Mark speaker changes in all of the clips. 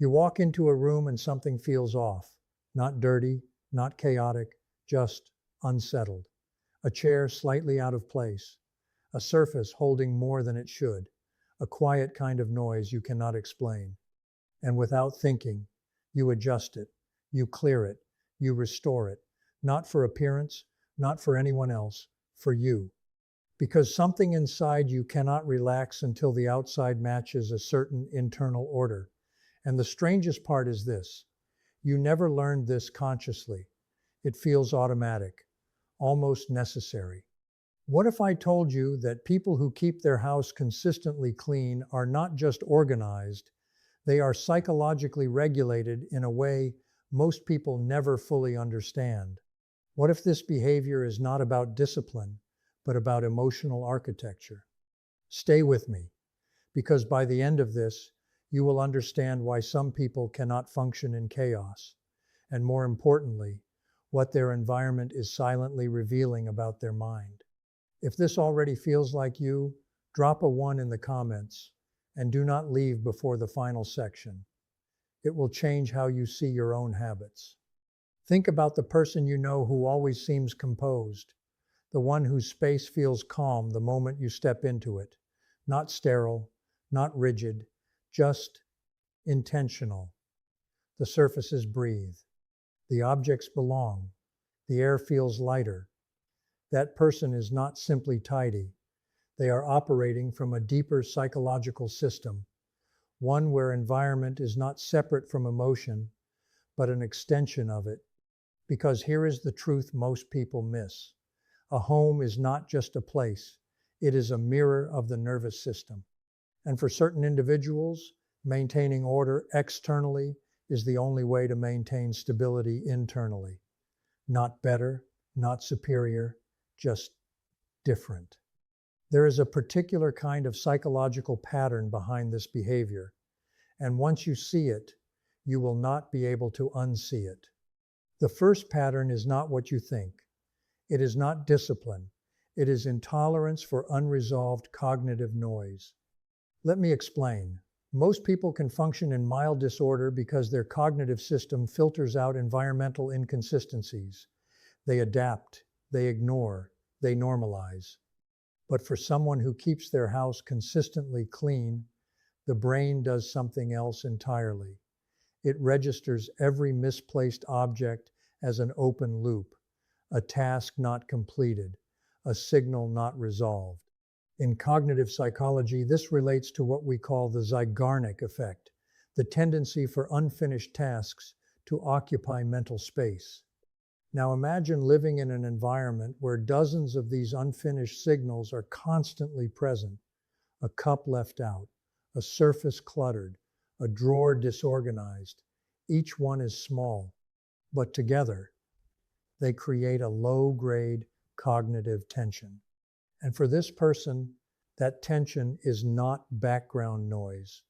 Speaker 1: You walk into a room and something feels off. Not dirty, not chaotic, just unsettled. A chair slightly out of place. A surface holding more than it should. A quiet kind of noise you cannot explain. And without thinking, you adjust it. You clear it. You restore it. Not for appearance, not for anyone else, for you. Because something inside you cannot relax until the outside matches a certain internal order. And the strangest part is this: you never learned this consciously. It feels automatic, almost necessary. What if I told you that people who keep their house consistently clean are not just organized, they are psychologically regulated in a way most people never fully understand? What if this behavior is not about discipline, but about emotional architecture? Stay with me, because by the end of this, you will understand why some people cannot function in chaos, and more importantly, what their environment is silently revealing about their mind. If this already feels like you, drop a 1 in the comments, and do not leave before the final section. It will change how you see your own habits. Think about the person you know who always seems composed, the one whose space feels calm the moment you step into it, not sterile, not rigid, just intentional. The surfaces breathe. The objects belong. The air feels lighter. That person is not simply tidy. They are operating from a deeper psychological system, one where environment is not separate from emotion, but an extension of it. Because here is the truth most people miss. A home is not just a place. It is a mirror of the nervous system. And for certain individuals, maintaining order externally is the only way to maintain stability internally. Not better, not superior, just different. There is a particular kind of psychological pattern behind this behavior, and once you see it, you will not be able to unsee it. The first pattern is not what you think. It is not discipline. It is intolerance for unresolved cognitive noise. Let me explain. Most people can function in mild disorder because their cognitive system filters out environmental inconsistencies. They adapt, they ignore, they normalize. But for someone who keeps their house consistently clean, the brain does something else entirely. It registers every misplaced object as an open loop, a task not completed, a signal not resolved. In cognitive psychology, this relates to what we call the Zeigarnik effect, the tendency for unfinished tasks to occupy mental space. Now imagine living in an environment where dozens of these unfinished signals are constantly present. A cup left out, a surface cluttered, a drawer disorganized. Each one is small, but together, they create a low-grade cognitive tension. And for this person, that tension is not background noise.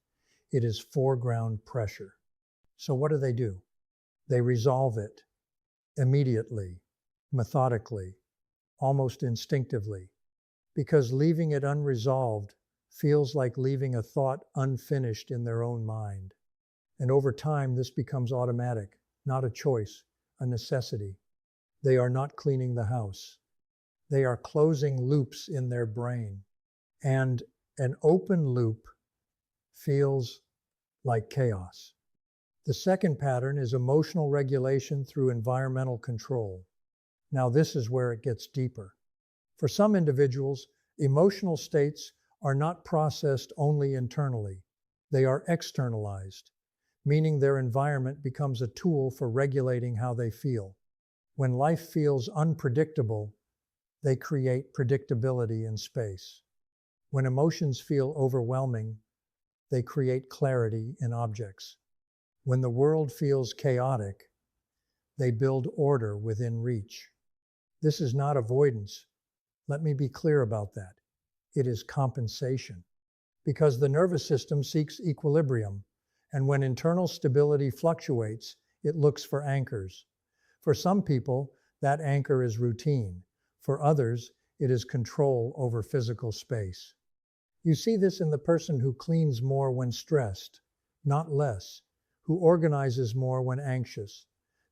Speaker 1: It is foreground pressure. So what do? They resolve it immediately, methodically, almost instinctively, because leaving it unresolved feels like leaving a thought unfinished in their own mind. And over time, this becomes automatic, not a choice, a necessity. They are not cleaning the house. They are closing loops in their brain. And an open loop feels like chaos. The second pattern is emotional regulation through environmental control. Now, this is where it gets deeper. For some individuals, emotional states are not processed only internally. They are externalized, meaning their environment becomes a tool for regulating how they feel. When life feels unpredictable, they create predictability in space. When emotions feel overwhelming, they create clarity in objects. When the world feels chaotic, they build order within reach. This is not avoidance. Let me be clear about that. It is compensation. Because the nervous system seeks equilibrium, and when internal stability fluctuates, it looks for anchors. For some people, that anchor is routine. For others, it is control over physical space. You see this in the person who cleans more when stressed, not less, who organizes more when anxious,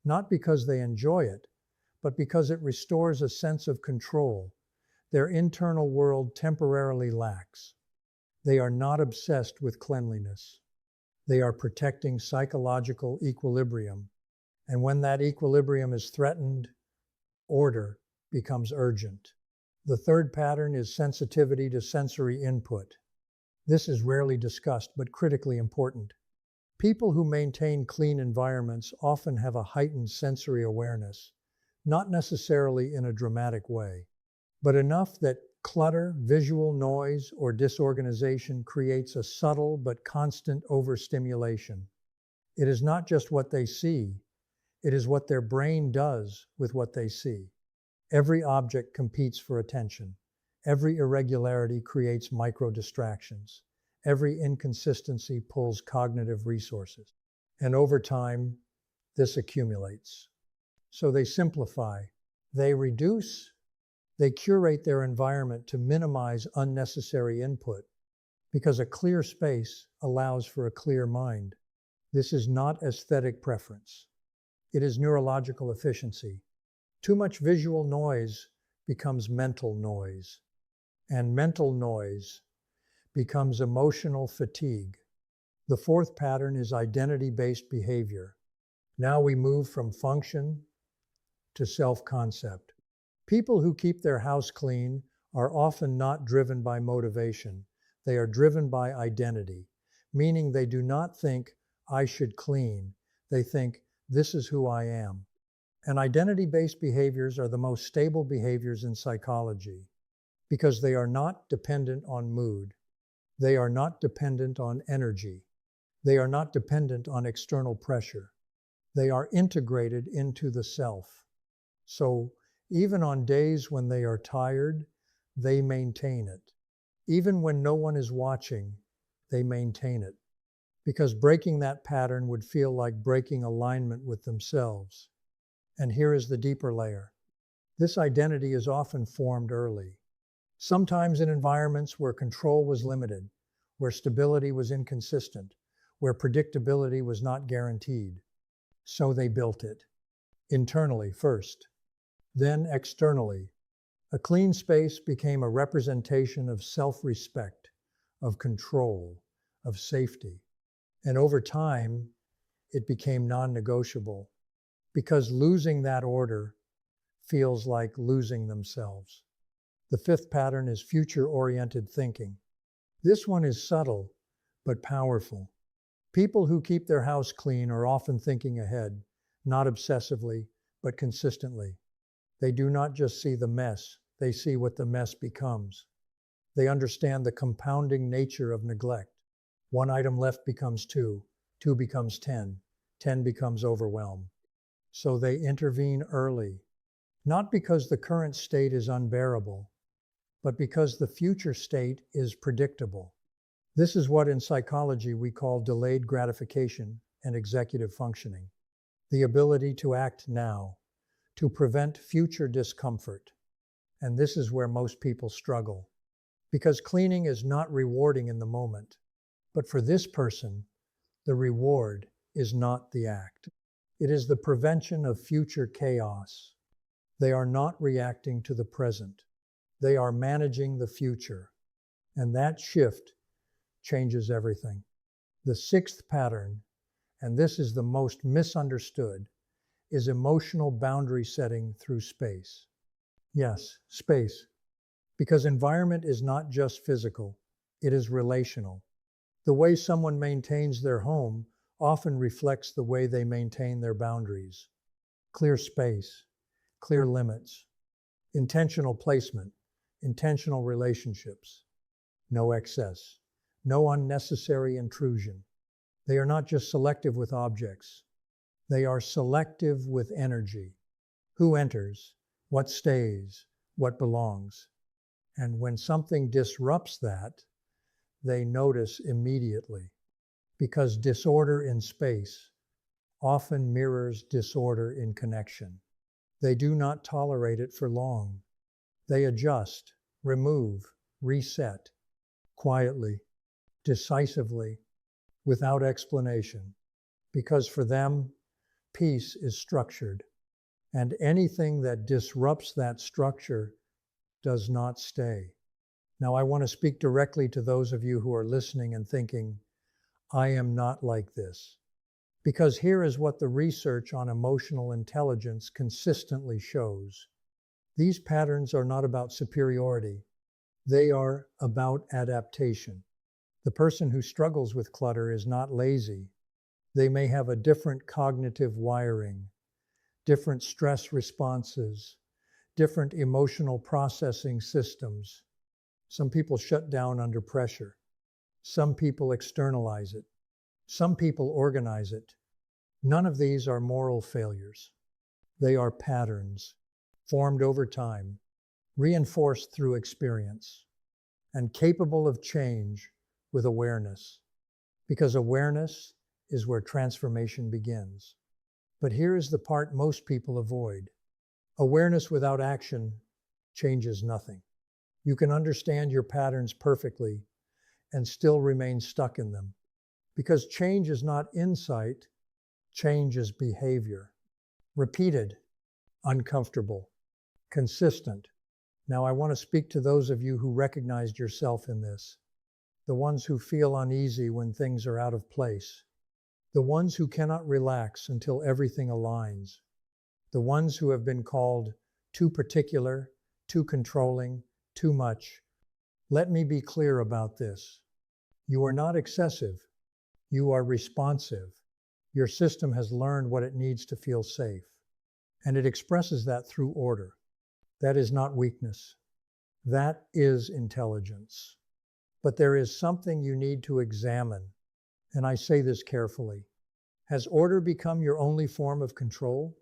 Speaker 1: not because they enjoy it, but because it restores a sense of control their internal world temporarily lacks. They are not obsessed with cleanliness. They are protecting psychological equilibrium. And when that equilibrium is threatened, order becomes urgent. The third pattern is sensitivity to sensory input. This is rarely discussed, but critically important. People who maintain clean environments often have a heightened sensory awareness, not necessarily in a dramatic way, but enough that clutter, visual noise, or disorganization creates a subtle but constant overstimulation. It is not just what they see, it is what their brain does with what they see. Every object competes for attention. Every irregularity creates micro-distractions. Every inconsistency pulls cognitive resources. And over time, this accumulates. So they simplify, they reduce, they curate their environment to minimize unnecessary input, because a clear space allows for a clear mind. This is not aesthetic preference. It is neurological efficiency. Too much visual noise becomes mental noise, and mental noise becomes emotional fatigue. The fourth pattern is identity-based behavior. Now we move from function to self-concept. People who keep their house clean are often not driven by motivation. They are driven by identity, meaning they do not think, I should clean. They think, this is who I am. And identity-based behaviors are the most stable behaviors in psychology because they are not dependent on mood. They are not dependent on energy. They are not dependent on external pressure. They are integrated into the self. So even on days when they are tired, they maintain it. Even when no one is watching, they maintain it. Because breaking that pattern would feel like breaking alignment with themselves. And here is the deeper layer. This identity is often formed early. Sometimes in environments where control was limited, where stability was inconsistent, where predictability was not guaranteed. So they built it. Internally first, then externally. A clean space became a representation of self-respect, of control, of safety. And over time, it became non-negotiable because losing that order feels like losing themselves. The fifth pattern is future-oriented thinking. This one is subtle, but powerful. People who keep their house clean are often thinking ahead, not obsessively, but consistently. They do not just see the mess, they see what the mess becomes. They understand the compounding nature of neglect. One item left becomes two, two becomes 10, 10 becomes overwhelm. So they intervene early, not because the current state is unbearable, but because the future state is predictable. This is what in psychology we call delayed gratification and executive functioning. The ability to act now, to prevent future discomfort. And this is where most people struggle. Because cleaning is not rewarding in the moment. But for this person, the reward is not the act. It is the prevention of future chaos. They are not reacting to the present. They are managing the future. And that shift changes everything. The sixth pattern, and this is the most misunderstood, is emotional boundary setting through space. Yes, space. Because environment is not just physical, it is relational. The way someone maintains their home often reflects the way they maintain their boundaries. Clear space, clear limits, intentional placement, intentional relationships, no excess, no unnecessary intrusion. They are not just selective with objects. They are selective with energy. Who enters, what stays, what belongs. And when something disrupts that, they notice immediately. Because disorder in space often mirrors disorder in connection. They do not tolerate it for long. They adjust, remove, reset, quietly, decisively, without explanation. because for them, peace is structured, and anything that disrupts that structure does not stay. Now, I want to speak directly to those of you who are listening and thinking, I am not like this. Because here is what the research on emotional intelligence consistently shows. These patterns are not about superiority. They are about adaptation. The person who struggles with clutter is not lazy. They may have a different cognitive wiring, different stress responses, different emotional processing systems. Some people shut down under pressure. Some people externalize it. Some people organize it. None of these are moral failures. They are patterns formed over time, reinforced through experience, and capable of change with awareness. Because awareness is where transformation begins. But here is the part most people avoid. Awareness without action changes nothing. You can understand your patterns perfectly and still remain stuck in them. Because change is not insight, change is behavior. Repeated, uncomfortable, consistent. Now I want to speak to those of you who recognized yourself in this. The ones who feel uneasy when things are out of place. The ones who cannot relax until everything aligns. The ones who have been called too particular, too controlling, too much. Let me be clear about this. You are not excessive. You are responsive. Your system has learned what it needs to feel safe, and it expresses that through order. That is not weakness. That is intelligence. But there is something you need to examine, and I say this carefully. Has order become your only form of control?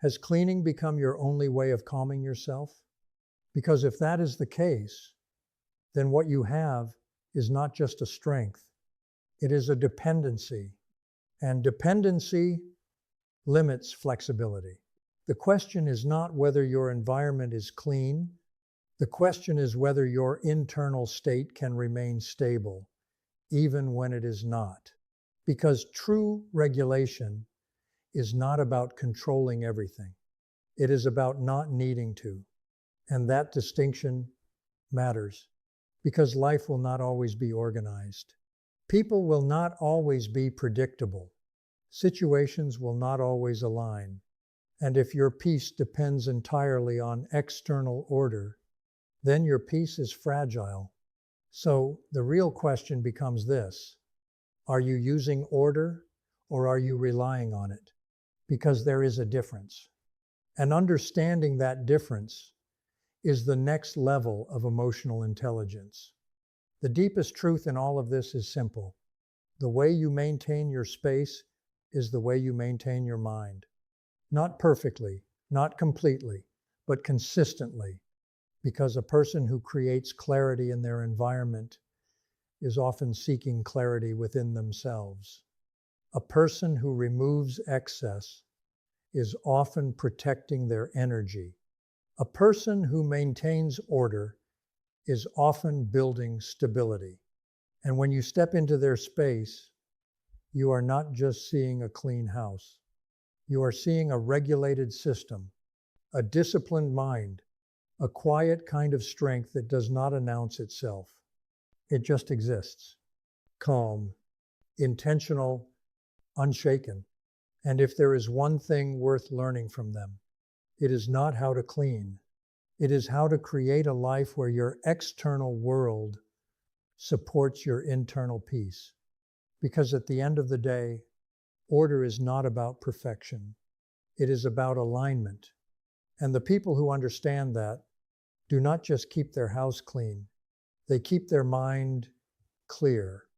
Speaker 1: Has cleaning become your only way of calming yourself? Because if that is the case, then what you have is not just a strength, it is a dependency. And dependency limits flexibility. The question is not whether your environment is clean. The question is whether your internal state can remain stable, even when it is not. Because true regulation is not about controlling everything. It is about not needing to. And that distinction matters, because life will not always be organized. People will not always be predictable. Situations will not always align. And if your peace depends entirely on external order, then your peace is fragile. So the real question becomes this: are you using order or are you relying on it? Because there is a difference. And understanding that difference is the next level of emotional intelligence. The deepest truth in all of this is simple. The way you maintain your space is the way you maintain your mind. Not perfectly, not completely, but consistently. Because a person who creates clarity in their environment is often seeking clarity within themselves. A person who removes excess is often protecting their energy. A person who maintains order is often building stability. And when you step into their space, you are not just seeing a clean house. You are seeing a regulated system, a disciplined mind, a quiet kind of strength that does not announce itself. It just exists, calm, intentional, unshaken. And if there is one thing worth learning from them, it is not how to clean. It is how to create a life where your external world supports your internal peace. Because at the end of the day, order is not about perfection. It is about alignment. And the people who understand that do not just keep their house clean. They keep their mind clear.